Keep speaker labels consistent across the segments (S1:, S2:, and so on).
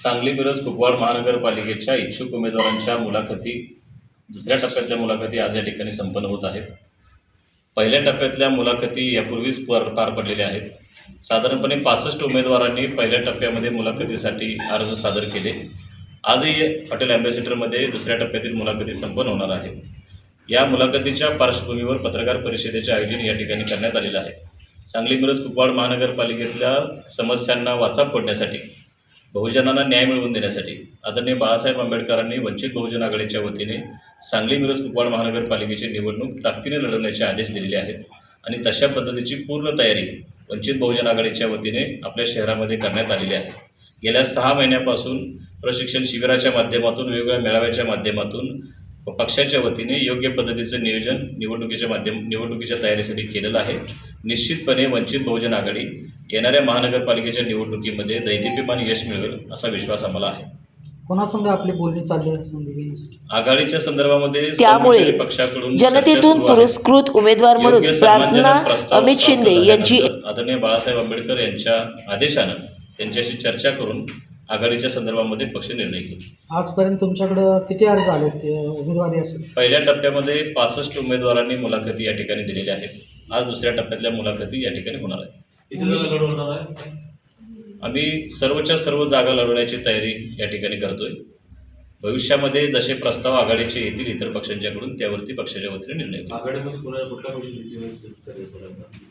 S1: सांगली मिरज कुपवाड महानगरपालिकेच्या इच्छुक उमेदवारांच्या मुलाखती दुसऱ्या टप्प्यातल्या मुलाखती आज या ठिकाणी संपन्न होत आहेत। पहिल्या टप्प्यातल्या मुलाखती यापूर्वीच पार पडलेल्या आहेत। साधारणपणे 65 उमेदवारांनी पहिल्या टप्प्यामध्ये मुलाखतीसाठी अर्ज सादर केले। आजही हॉटेल ॲम्बेसेडरमध्ये दुसऱ्या टप्प्यातील मुलाखती संपन्न होणार आहेत। या मुलाखतीच्या पार्श्वभूमीवर पत्रकार परिषदेचे आयोजन या ठिकाणी करण्यात आलेलं आहे। सांगली मिरज कुपवाड महानगरपालिकेतल्या समस्यांना वाचा फोडण्यासाठी, बहुजनांना न्याय मिळवून देण्यासाठी आदरणीय बाळासाहेब आंबेडकरांनी वंचित बहुजन आघाडीच्या वतीने सांगली मिरज कुपवाड महानगरपालिकेची निवडणूक ताकदीने लढवण्याचे आदेश दिलेले आहेत आणि तशा पद्धतीची पूर्ण तयारी वंचित बहुजन आघाडीच्या वतीने आपल्या शहरामध्ये करण्यात आलेली आहे। गेल्या 6 महिन्यापासून प्रशिक्षण शिबिराच्या माध्यमातून, वेगवेगळ्या मेळाव्याच्या माध्यमातून पक्षाच्या वतीने योग्य पद्धतीचं नियोजन निवडणुकीच्या तयारीसाठी केलेलं आहे। निश्चितपणे वंचित बहुजन आघाडी येणाऱ्या महानगरपालिकेच्या निवडणुकीमध्ये दैदिप्यमान यश मिळवेल असा विश्वास आम्हाला आहे।
S2: कोणासंग आपली बोलणी चालली आहे संधी घेण्यासाठी?
S1: आघाडीच्या संदर्भामध्ये
S3: त्यामुळे
S1: पक्षाकडून
S3: जनतेतून पुरस्कृत उमेदवार म्हणून प्रार्थना अमित शिंदे यांची
S1: आदरणीय बाळासाहेब आंबेडकर यांच्या आदेशानं त्यांच्याशी चर्चा करून आघाडीच्या संदर्भामध्ये पक्ष निर्णय घेईल।
S2: आजपर्यंत तुमच्याकडं किती अर्ज आले उमेदवारी असेल?
S1: पहिल्या टप्प्यामध्ये 65 उमेदवारांनी मुलाखती या ठिकाणी दिलेल्या आहेत। आज दुसऱ्या टप्प्यातल्या मुलाखती या ठिकाणी होणार आहेत। आम्ही सर्वच्या सर्व जागा लढवण्याची तयारी या ठिकाणी करतोय। भविष्यामध्ये जसे प्रस्ताव आघाडीचे येतील इतर पक्षांच्याकडून त्यावरती पक्षाच्या वतीने निर्णय घेऊ।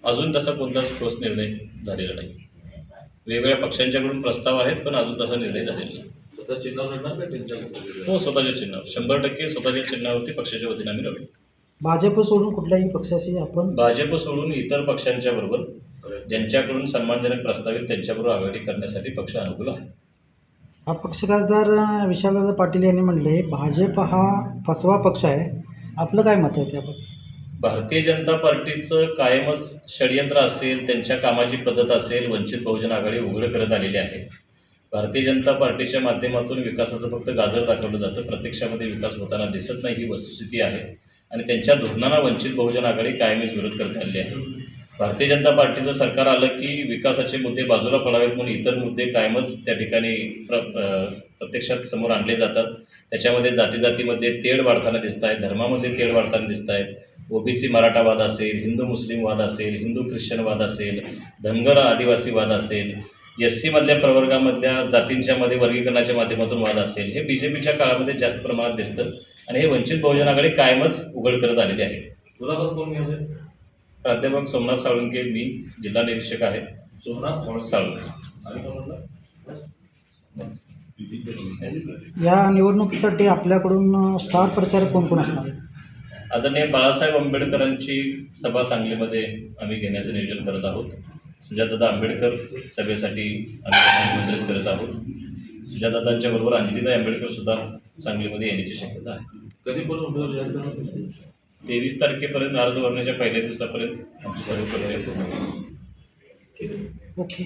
S1: अजून तसा कोणताच ठोस निर्णय झालेला नाही। वेगवेगळ्या पक्षांच्याकडून प्रस्ताव आहेत, पण अजून तसा निर्णय झालेला नाही। हो, स्वतःच्या चिन्हावर 100% स्वतःच्या चिन्हावरती पक्षाच्या वतीने आम्ही लढू।
S2: भाजप सोडून कुठल्याही पक्षाशी आपण?
S1: भाजप सोडून इतर पक्षांच्या बरोबर ज्यांच्याकडून सन्मानजनक प्रस्ताव आहेत त्यांच्याबरोबर आघाडी करण्यासाठी पक्ष अनुकूल आहे।
S2: हा पक्ष खासदार विशालदादा पाटील यांनी म्हणले भाजप हा फसवा पक्ष आहे, आपलं काय मत आहे त्याबाबत?
S1: भारतीय जनता पार्टीचं कायमच षडयंत्र असेल, त्यांच्या कामाची पद्धत असेल, वंचित बहुजन आघाडी उघड करत आलेली आहे। भारतीय जनता पार्टीच्या माध्यमातून विकासाचं फक्त गाजर दाखवलं जातं, प्रत्यक्षामध्ये विकास होताना दिसत नाही, ही वस्तुस्थिती आहे आणि त्यांच्या धोरणांना वंचित बहुजन आघाडी कायमच विरोध करत आलेली आहे। भारतीय जनता पार्टीचं सरकार आलं की विकासाचे मुद्दे बाजूला पडावेत म्हणून इतर मुद्दे कायमच त्या ठिकाणी प्रत्यक्षात समोर आणले जातात। त्याच्यामध्ये जातीमध्ये तेढ वाढताना दिसत आहेत, धर्मामध्ये तेढ वाढताना दिसत आहेत। ओबीसी मराठा वाद असेल, हिंदू मुस्लिम वाद असेल, हिंदू ख्रिश्चन वाद असेल, धनगर आदिवासी वाद असेल, SC मधल्या प्रवर्गामधल्या जातींच्या मध्ये वर्गीकरणाच्या माध्यमातून वाद असेल, हे BJPच्या काळामध्ये जास्त प्रमाणात दिसतं आणि हे वंचित बहुजन आघाडी कायमच उघड करत आलेली आहे। प्राध्यापक सोमनाथ साळुंके, मी जिल्हा निरीक्षक आहे। सोमनाथ साळुंके।
S2: या निवडणुकीसाठी आपल्याकडून स्टार प्रचारक कोण कोण असणार?
S1: आदरणीय बाळासाहेब आंबेडकरांची सभा सांगलीमध्ये आम्ही घेण्याचं नियोजन करत आहोत। सुजातादा आंबेडकर सभेसाठी आम्ही निमंत्रित करत आहोत। सुजातादांच्या बरोबर अंजलीताई आंबेडकर सुद्धा सांगलीमध्ये येण्याची शक्यता आहे। कधीपर्यंत? 23 तारखेपर्यंत अर्ज भरण्याच्या पहिल्या दिवसापर्यंत आमची सर्व प्रक्रिया पूर्ण होईल।
S2: ओके.